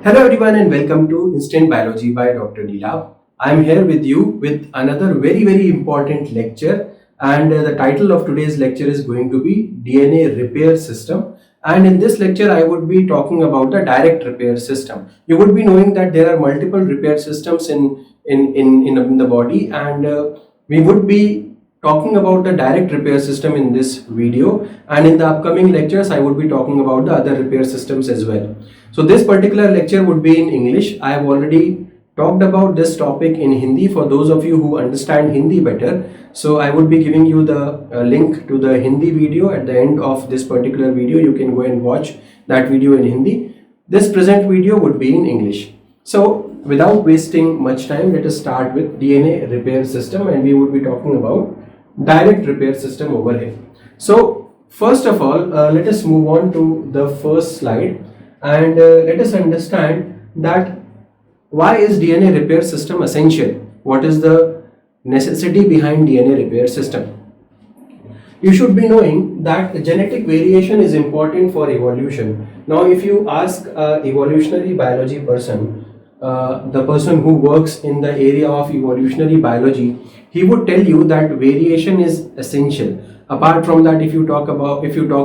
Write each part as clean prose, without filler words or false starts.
Hello everyone and welcome to Instant Biology by Dr. Neelav. I am here with you with another very important lecture, and the title of today's lecture is going to be DNA repair system. And in this lecture I would be talking about the direct repair system. You would be knowing that there are multiple repair systems in the body, and we would be talking about the direct repair system in this video, and in the upcoming lectures I would be talking about the other repair systems as well. So this particular lecture would be in English. I have already talked about this topic in Hindi for those of you who understand Hindi better. So I would be giving you the link to the Hindi video at the end of this particular video. You can go and watch that video in Hindi. This present video would be in English. So without wasting much time, let us start with DNA repair system, and we would be talking about direct repair system over here. So first of all, let us move on to the first slide, and let us understand that why is DNA repair system essential? What is the necessity behind DNA repair system? You should be knowing that genetic variation is important for evolution. Now if you ask an evolutionary biology person, the person who works in the area of evolutionary biology, he would tell you that variation is essential. Apart from that, if you talk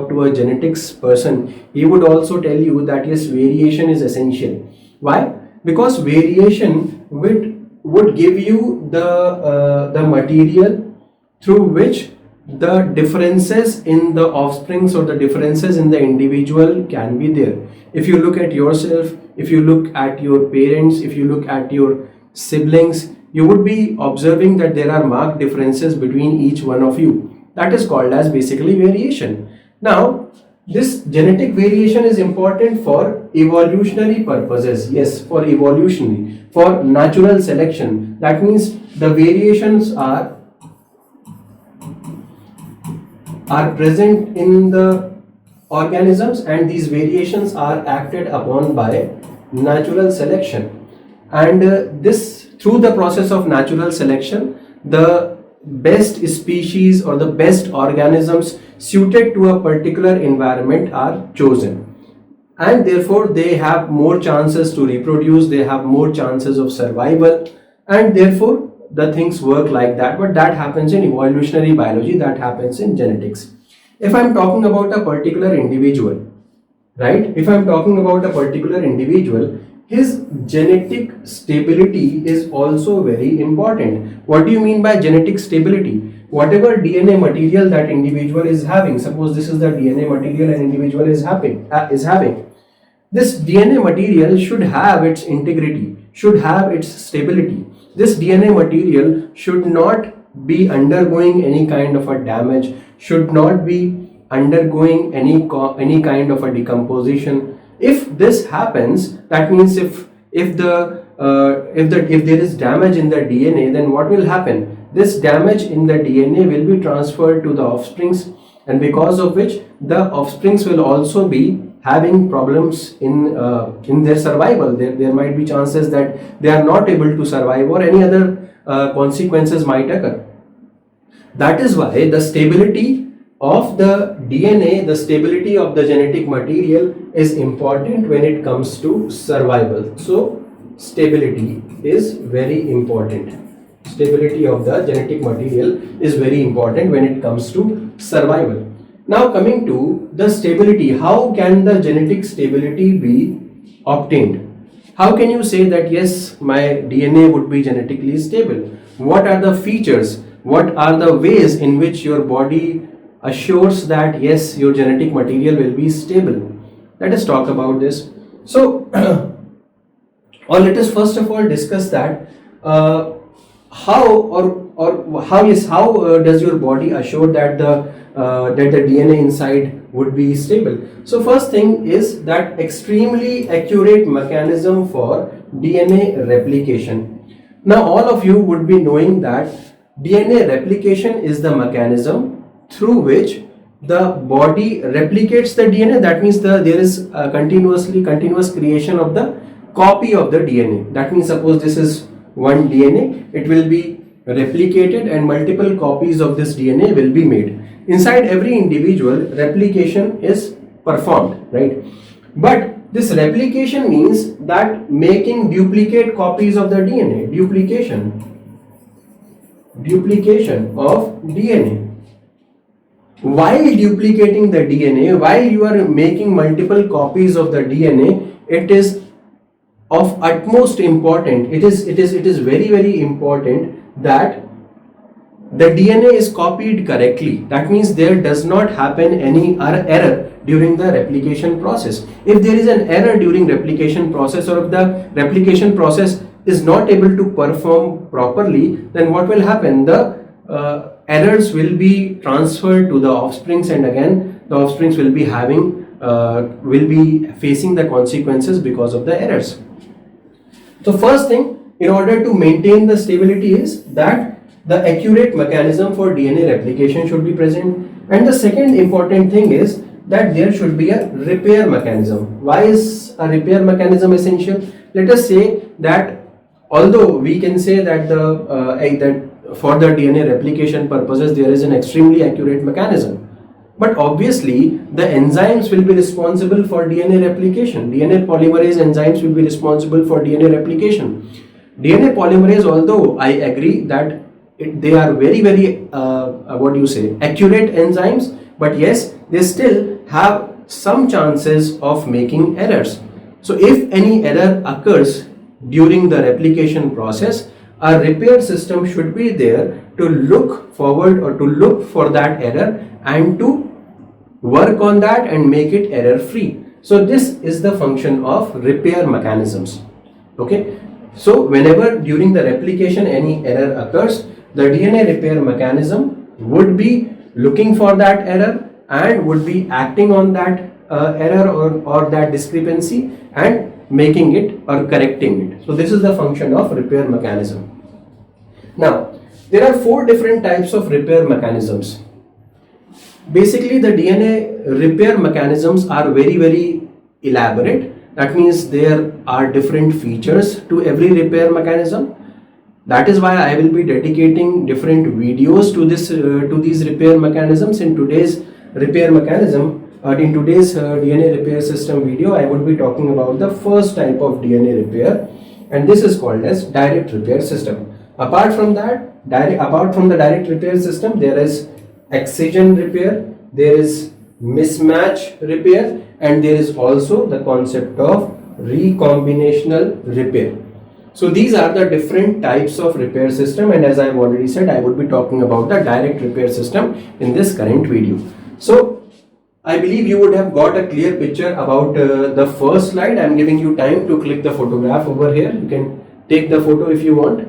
to a genetics person, he would also tell you that yes, variation is essential. Why? Because variation would give you the material through which the differences in the offsprings or the differences in the individual can be there. If you look at yourself, if you look at your parents, if you look at your siblings, you would be observing that there are marked differences between each one of you. That is called as basically variation. Now, this genetic variation is important for evolutionary purposes. Yes, for evolutionary, for natural selection. That means the variations are present in the organisms, and these variations are acted upon by natural selection. And this, through the process of natural selection, the best species or the best organisms suited to a particular environment are chosen, and therefore they have more chances to reproduce, they have more chances of survival, and therefore the things work like that. But that happens in evolutionary biology, that happens in genetics. If I'm talking about a particular individual, right, if I'm talking about a particular individual, his genetic stability is also very important. What do you mean by genetic stability? Whatever DNA material that individual is having, suppose this is the DNA material an individual is having, this DNA material should have its integrity, should have its stability. This DNA material should not be undergoing any kind of a damage, should not be undergoing any kind of a decomposition. If this happens, that means if there is damage in the DNA, then what will happen? This damage in the DNA will be transferred to the offsprings, and because of which the offsprings will also be having problems in their survival. There might be chances that they are not able to survive, or any other consequences might occur. That is why the stability of the DNA, the stability of the genetic material is important when it comes to survival. So stability is very important. Stability of the genetic material is very important when it comes to survival. Now coming to the stability, how can the genetic stability be obtained? How can you say that yes, my DNA would be genetically stable? What are the features? What are the ways in which your body assures that yes, your genetic material will be stable? Let us talk about this. So or let us first of all discuss that how does your body assure that the DNA inside would be stable? So first thing is that extremely accurate mechanism for DNA replication. Now all of you would be knowing that DNA replication is the mechanism through which the body replicates the DNA. That means there is a continuous creation of the copy of the DNA. That means suppose this is one DNA, it will be replicated and multiple copies of this DNA will be made. Inside every individual, replication is performed, right? But This replication means that making duplicate copies of the DNA, duplication of DNA. While duplicating the DNA, while you are making multiple copies of the DNA, it is of utmost important. It is very important that the DNA is copied correctly. That means there does not happen any error during the replication process. If there is an error during replication process, or if the replication process is not able to perform properly, then what will happen? The errors will be transferred to the offsprings, and again the offsprings will be facing the consequences because of the errors. So first thing, in order to maintain the stability, is that the accurate mechanism for DNA replication should be present. And the second important thing is that there should be a repair mechanism. Why is a repair mechanism essential? Let us say that although we can say that for the DNA replication purposes there is an extremely accurate mechanism, but obviously the enzymes will be responsible for DNA replication. DNA polymerase enzymes will be responsible for DNA replication. DNA polymerase, although I agree that they are very accurate enzymes, but yes, they still have some chances of making errors. So if any error occurs during the replication process, a repair system should be there to look forward or to look for that error and to work on that and make it error free. So this is the function of repair mechanisms. Okay, so whenever during the replication any error occurs, the DNA repair mechanism would be looking for that error and would be acting on that error or that discrepancy and making it or correcting it. So this is the function of repair mechanism. Now, there are 4 different types of repair mechanisms. Basically, the DNA repair mechanisms are very elaborate. That means there are different features to every repair mechanism. That is why I will be dedicating different videos to these repair mechanisms. In today's repair mechanism, in today's DNA repair system video, I would be talking about the first type of DNA repair, and this is called as direct repair system. Apart from that, apart from the direct repair system, there is excision repair, there is mismatch repair, and there is also the concept of recombinational repair. So these are the different types of repair system, and as I have already said, I would be talking about the direct repair system in this current video. So I believe you would have got a clear picture about the first slide. I am giving you time to click the photograph over here. You can take the photo if you want.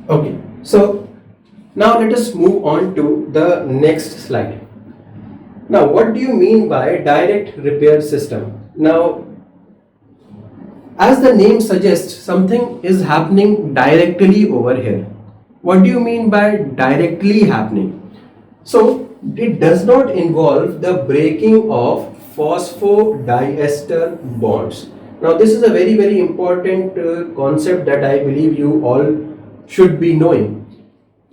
Okay, so now let us move on to the next slide. Now, what do you mean by direct repair system? Now, as the name suggests, something is happening directly over here. What do you mean by directly happening? So, it does not involve the breaking of phosphodiester bonds. Now, this is a very important concept that I believe you all should be knowing.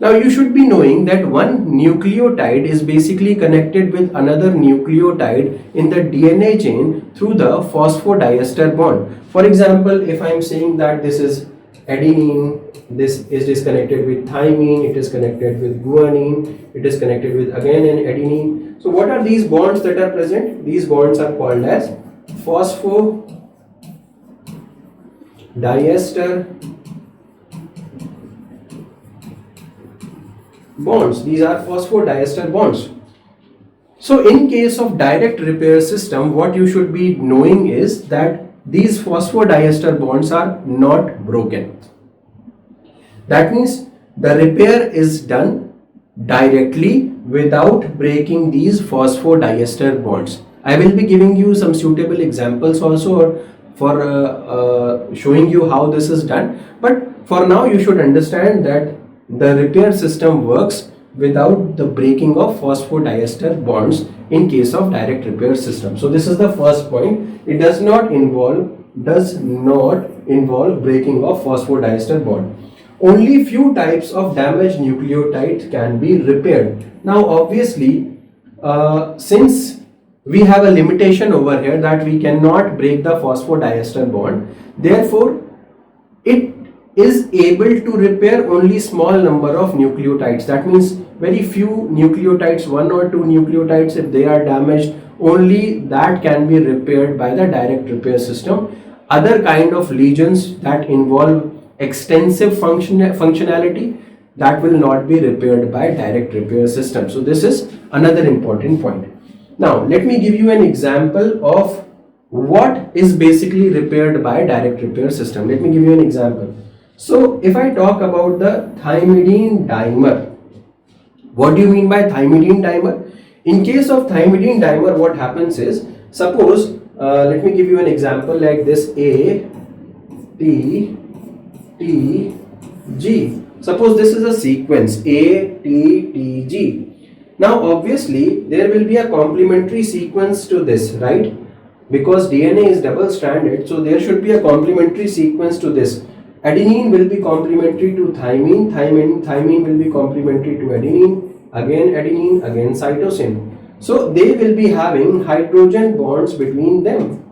Now, you should be knowing that one nucleotide is basically connected with another nucleotide in the DNA chain through the phosphodiester bond. For example, if I am saying that this is adenine, this is connected with thymine, it is connected with guanine, it is connected with again an adenine. So what are these bonds that are present? These bonds are called as phosphodiester bonds. These are phosphodiester bonds. So in case of direct repair system, what you should be knowing is that these phosphodiester bonds are not broken. That means the repair is done directly without breaking these phosphodiester bonds. I will be giving you some suitable examples also for showing you how this is done. But for now, you should understand that the repair system works without the breaking of phosphodiester bonds in case of direct repair system. So this is the first point. It does not involve breaking of phosphodiester bond. Only few types of damaged nucleotides can be repaired. Now obviously, since we have a limitation over here that we cannot break the phosphodiester bond. Therefore, it is able to repair only small number of nucleotides. That means very few nucleotides, 1 or 2 nucleotides, if they are damaged, only that can be repaired by the direct repair system. Other kind of lesions that involve extensive functionality, that will not be repaired by direct repair system. So this is another important point. Now let me give you an example of what is basically repaired by direct repair system. Let me give you an example. So if I talk about the thymidine dimer, what do you mean by thymidine dimer? In case of thymidine dimer, what happens is, suppose let me give you an example like this: A, T, T, G. Suppose this is a sequence A, T, T, G. Now obviously there will be a complementary sequence to this, right? Because DNA is double stranded, so there should be a complementary sequence to this. Adenine will be complementary to thymine, thymine will be complementary to adenine, again cytosine. So they will be having hydrogen bonds between them.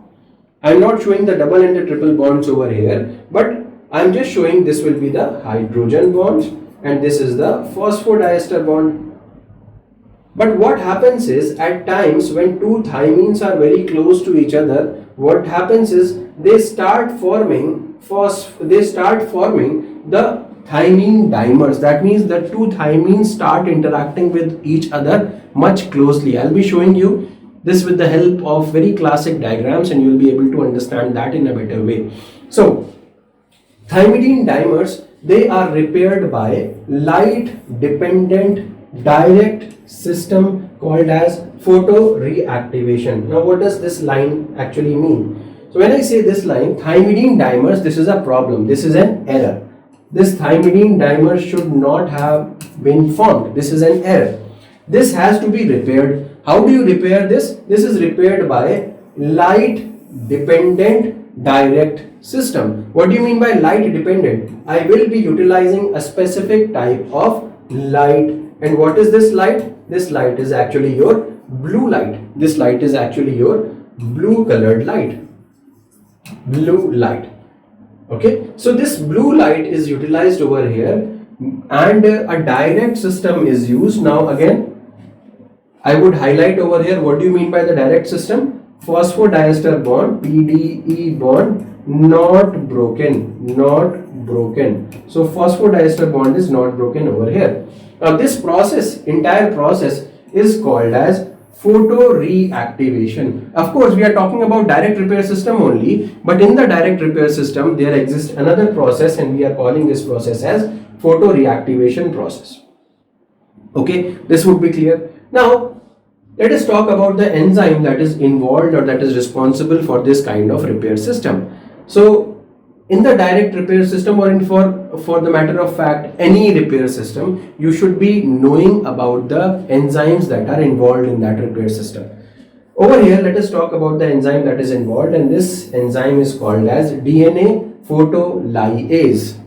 I am not showing the double and the triple bonds over here, but I am just showing this will be the hydrogen bonds and this is the phosphodiester bond. But what happens is, at times when two thymines are very close to each other, what happens is they start forming the thymine dimers. That means the two thymines start interacting with each other much closely. I'll be showing you this with the help of very classic diagrams and you'll be able to understand that in a better way. So thymidine dimers, they are repaired by light dependent direct system called as photoreactivation. Now what does this line actually mean? So when I say this line, thymidine dimers, this is a problem, this is an error. This thymidine dimer should not have been formed. This is an error. This has to be repaired. How do you repair this? This is repaired by light dependent direct system. What do you mean by light dependent? I will be utilizing a specific type of light. And what is this light? This light is actually your blue light. This light is actually your blue colored light. Blue light. Okay, so this blue light is utilized over here and a direct system is used. Now again, I would highlight over here, what do you mean by the direct system? Phosphodiester bond, PDE bond, not broken, not broken. So phosphodiester bond is not broken over here. Now this process, entire process is called as photoreactivation. Of course, we are talking about direct repair system only, but in the direct repair system, there exists another process and we are calling this process as photoreactivation process. Okay, this would be clear. Now, let us talk about the enzyme that is involved or that is responsible for this kind of repair system. So, in the direct repair system or for the matter of fact any repair system, you should be knowing about the enzymes that are involved in that repair system. Over here, let us talk about the enzyme that is involved, and this enzyme is called as DNA photolyase.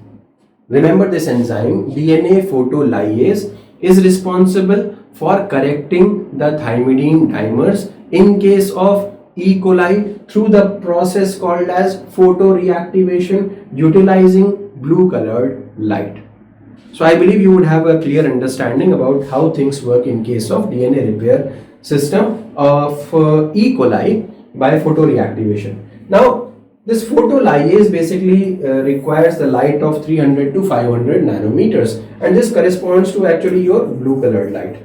Remember this enzyme, DNA photolyase, is responsible for correcting the thymidine dimers in case of E. coli through the process called as photoreactivation utilizing blue colored light. So I believe you would have a clear understanding about how things work in case of DNA repair system of E. coli by photoreactivation. Now this photolyase basically requires the light of 300 to 500 nanometers, and this corresponds to actually your blue colored light,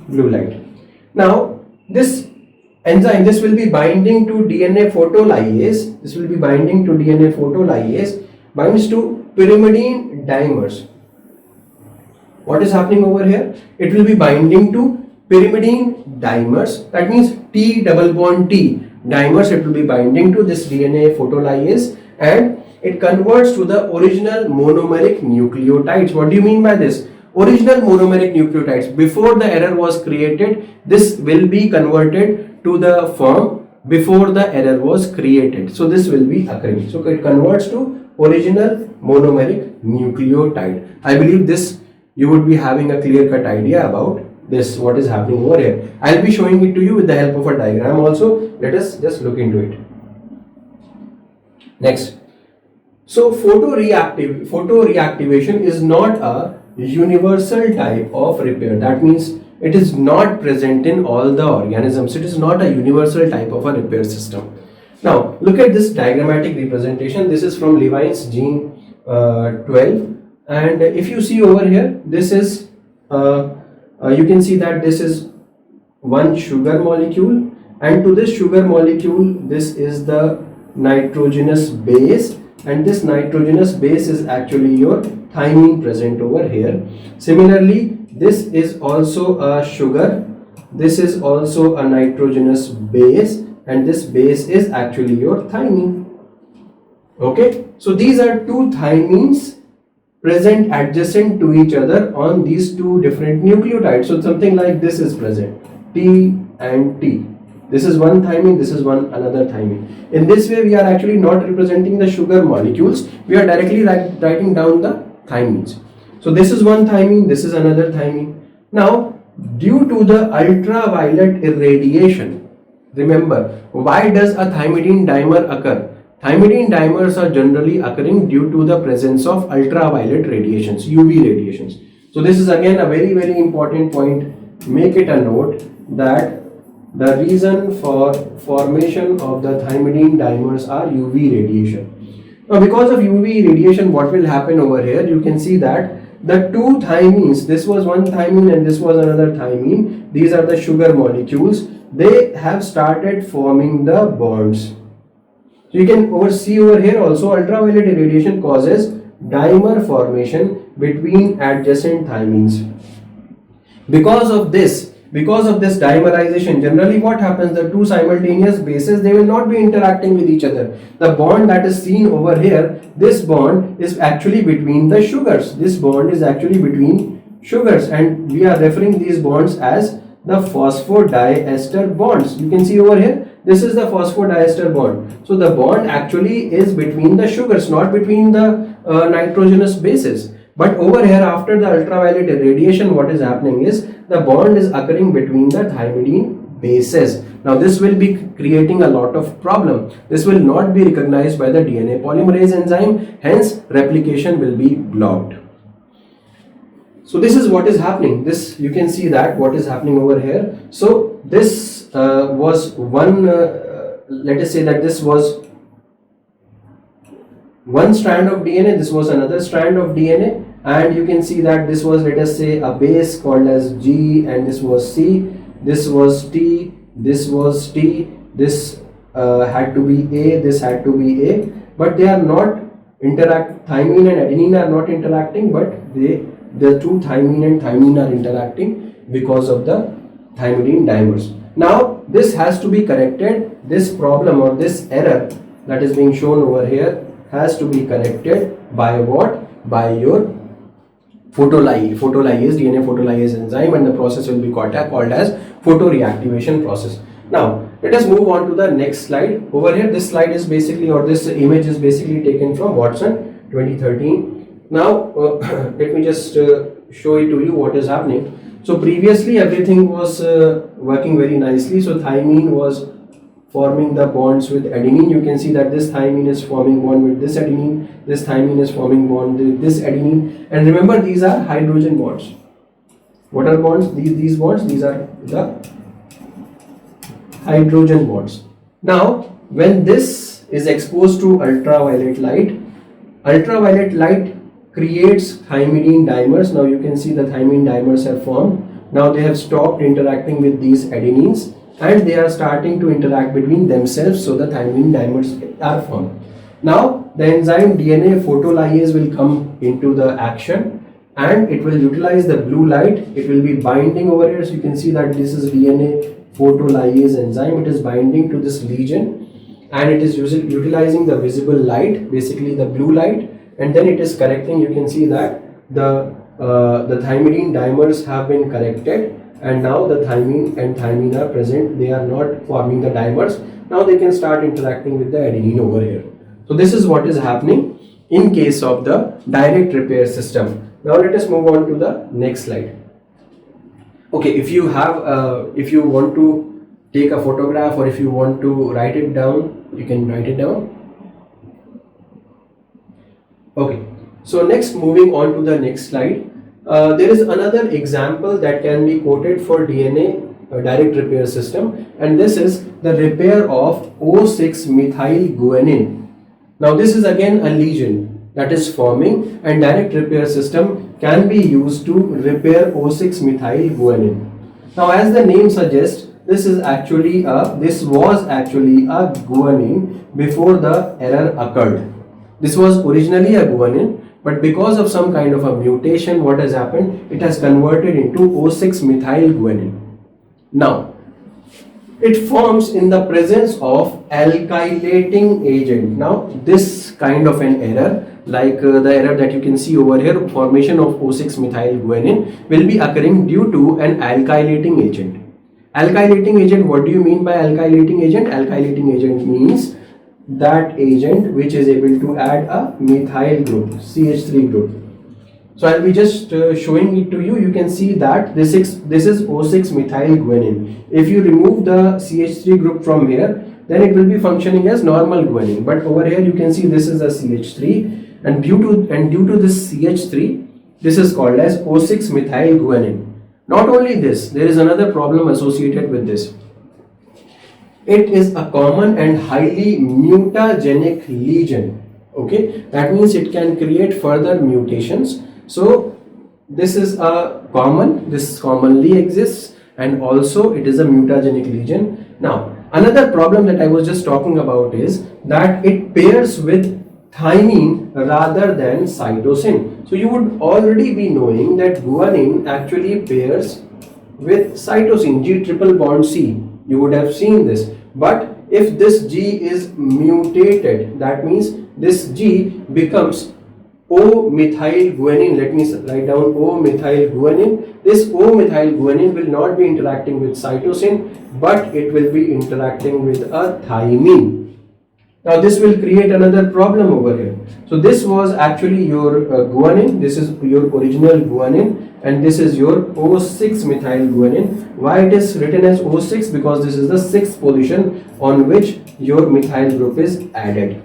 blue light. Now this enzyme, this will be binding to DNA photolyase. This will be binding to DNA photolyase, binds to pyrimidine dimers. What is happening over here? It will be binding to pyrimidine dimers. That means T double bond T dimers. It will be binding to this DNA photolyase and it converts to the original monomeric nucleotides. What do you mean by this? Original monomeric nucleotides. Before the error was created, this will be converted to the form before the error was created. So this will be occurring. So it converts to original monomeric nucleotide. I believe this you would be having a clear-cut idea about this what is happening over here. I'll be showing it to you with the help of a diagram also. Let us just look into it. Next. So photoreactivation is not a universal type of repair. That means it is not present in all the organisms. It is not a universal type of a repair system. Now look at this diagrammatic representation. This is from Levine's gene 12, and if you see over here, this is you can see that this is one sugar molecule, and to this sugar molecule this is the nitrogenous base, and this nitrogenous base is actually your thymine present over here. Similarly, this is also a sugar, this is also a nitrogenous base, and this base is actually your thymine. Okay, so these are two thymines present adjacent to each other on these two different nucleotides. So something like this is present, T and T. This is one thymine, this is one another thymine. In this way, we are actually not representing the sugar molecules. We are directly writing down the thymines. So this is one thymine, this is another thymine. Now, due to the ultraviolet irradiation, remember, why does a thymidine dimer occur? Thymidine dimers are generally occurring due to the presence of ultraviolet radiations, UV radiations. So this is again a very, very important point. Make it a note that the reason for formation of the thymidine dimers are UV radiation. Now because of UV radiation, what will happen over here? You can see that the two thymines, this was one thymine and this was another thymine, these are the sugar molecules, they have started forming the bonds. So you can see over here also, ultraviolet irradiation causes dimer formation between adjacent thymines. Because of this dimerization, generally what happens, the two simultaneous bases, they will not be interacting with each other. The bond that is seen over here, this bond is actually between the sugars. This bond is actually between sugars, and we are referring these bonds as the phosphodiester bonds. You can see over here, this is the phosphodiester bond. So the bond actually is between the sugars, not between the nitrogenous bases. But over here, after the ultraviolet irradiation, what is happening is the bond is occurring between the thymidine bases. Now this will be creating a lot of problem. This will not be recognized by the DNA polymerase enzyme, hence replication will be blocked. So this is what is happening. This, you can see that what is happening over here. So this was one, let us say that this was one strand of DNA, this was another strand of DNA, and you can see that this was, let us say, a base called as G, and this was C, this was T, this was T, this had to be A, this had to be A, but they are not thymine and adenine are not interacting, but the two thymine and thymine are interacting because of the thymidine dimers. Now this has to be corrected. This problem or this error that is being shown over here has to be corrected by what? By your photolase, DNA photolase enzyme, and the process will be called as photoreactivation process. Now let us move on to the next slide. Over here, this slide is basically, or this image is basically taken from Watson 2013. Now let me just show it to you what is happening. So previously everything was working very nicely. So thymine was forming the bonds with adenine. You can see that this thymine is forming bond with this adenine, this thymine is forming bond with this adenine, and remember these are hydrogen bonds. What are bonds? These bonds, these are the hydrogen bonds. Now when this is exposed to ultraviolet light creates thymidine dimers. Now you can see the thymine dimers have formed. Now they have stopped interacting with these adenines, and they are starting to interact between themselves, so the thymine dimers are formed. Now the enzyme DNA photolase will come into the action, and it will utilize the blue light. It will be binding over here. So you can see that this is DNA photolase enzyme. It is binding to this lesion, and it is utilizing the visible light, basically the blue light, and then it is correcting. You can see that the thymidine dimers have been corrected, and now the thymine and thymine are present. They are not forming the dimers. Now they can start interacting with the adenine over here. So this is what is happening in case of the direct repair system. Now let us move on to the next slide. Okay, if you have if you want to take a photograph, or if you want to write it down, you can write it down. Okay, so next, moving on to the next slide, there is another example that can be quoted for DNA direct repair system, and this is the repair of O6 methyl guanine. Now this is again a lesion that is forming, and direct repair system can be used to repair O6 methyl guanine. Now as the name suggests, this was actually a guanine before the error occurred. This was originally a guanine, but because of some kind of a mutation, what has happened? It has converted into O6 methyl guanine. Now, it forms in the presence of alkylating agent. Now, this kind of an error, like the error that you can see over here, formation of O6 methyl guanine, will be occurring due to an alkylating agent. Alkylating agent, what do you mean by alkylating agent? Alkylating agent means that agent which is able to add a methyl group, CH3 group. So I'll be just showing it to you. You can see that this is O6 methyl guanine. If you remove the CH3 group from here, then it will be functioning as normal guanine. But over here you can see this is a CH3, and due to this CH3, this is called as O6 methyl guanine. Not only this, there is another problem associated with this. It is a common and highly mutagenic lesion. Okay, that means it can create further mutations. So this is this commonly exists, and also it is a mutagenic lesion. Now another problem that I was just talking about is that it pairs with thymine rather than cytosine. So you would already be knowing that guanine actually pairs with cytosine, G triple bond C. You would have seen this. But if this G is mutated, that means this G becomes O-methyl guanine. Let me write down O-methyl guanine. This O-methyl guanine will not be interacting with cytosine, but it will be interacting with a thymine. Now this will create another problem over here. So this was actually your guanine. This is your original guanine, and this is your O6 methyl guanine. Why it is written as O6? Because this is the sixth position on which your methyl group is added.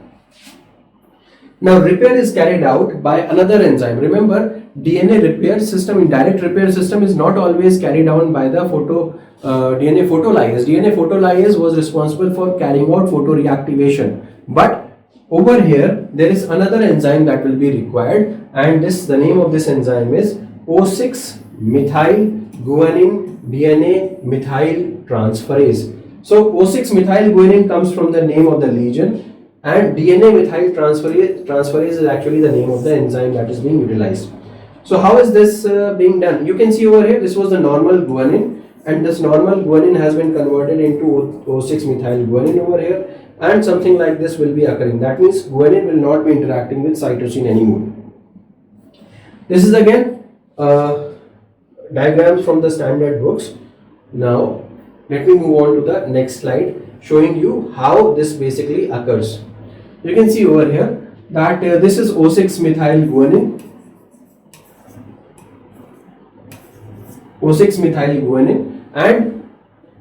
Now repair is carried out by another enzyme. Remember, DNA repair system, in direct repair system, is not always carried out by the DNA photolyase. DNA photolyase was responsible for carrying out photoreactivation. But over here there is another enzyme that will be required, and the name of this enzyme is O6 methyl guanine DNA methyl transferase. So O6 methyl guanine comes from the name of the lesion, and DNA methyl transferase is actually the name of the enzyme that is being utilized. So how is this being done? You can see over here, this was the normal guanine, and this normal guanine has been converted into O6 methyl guanine over here, and something like this will be occurring. That means guanine will not be interacting with cytosine anymore. This is again diagrams from the standard books. Now let me move on to the next slide, showing you how this basically occurs. You can see over here that this is O6 methyl guanine. O6 methyl guanine, and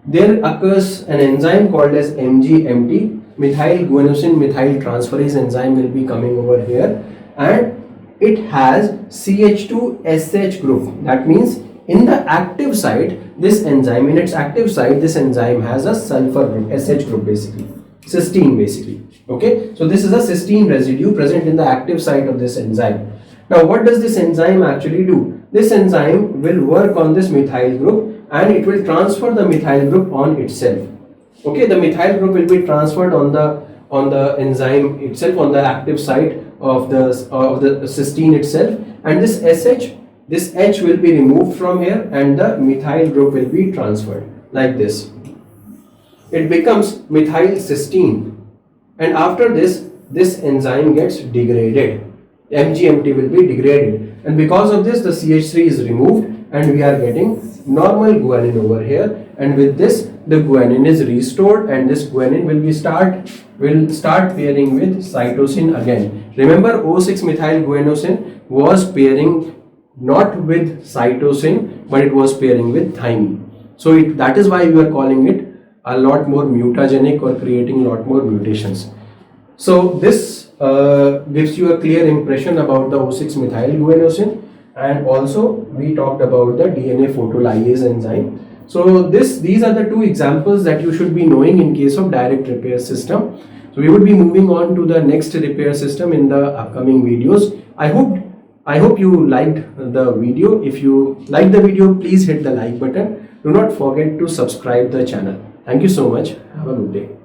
there occurs an enzyme called as MGMT, methyl guanosine methyl transferase enzyme will be coming over here, and it has CH2SH group. That means in the active site, this enzyme, in its active site, this enzyme has a sulfur group, SH group basically, cysteine basically. Okay, so this is a cysteine residue present in the active site of this enzyme. Now what does this enzyme actually do? This enzyme will work on this methyl group, and it will transfer the methyl group on itself. Okay, the methyl group will be transferred on the enzyme itself, on the active site of the cysteine itself, and this SH, this H will be removed from here, and the methyl group will be transferred like this. It becomes methyl cysteine, and after this enzyme gets degraded. MGMT will be degraded, and because of this the CH3 is removed, and we are getting normal guanine over here, and with this the guanine is restored, and this guanine will start pairing with cytosine again. Remember, O6 methyl guanosine was pairing not with cytosine, but it was pairing with thymine. So that is why we are calling it a lot more mutagenic or creating a lot more mutations. So this gives you a clear impression about the O6-methylguanosine, and also we talked about the DNA photolyase enzyme. So these are the two examples that you should be knowing in case of direct repair system. So we would be moving on to the next repair system in the upcoming videos. I hope you liked the video. If you liked the video, please hit the like button. Do not forget to subscribe the channel. Thank you so much. Have a good day.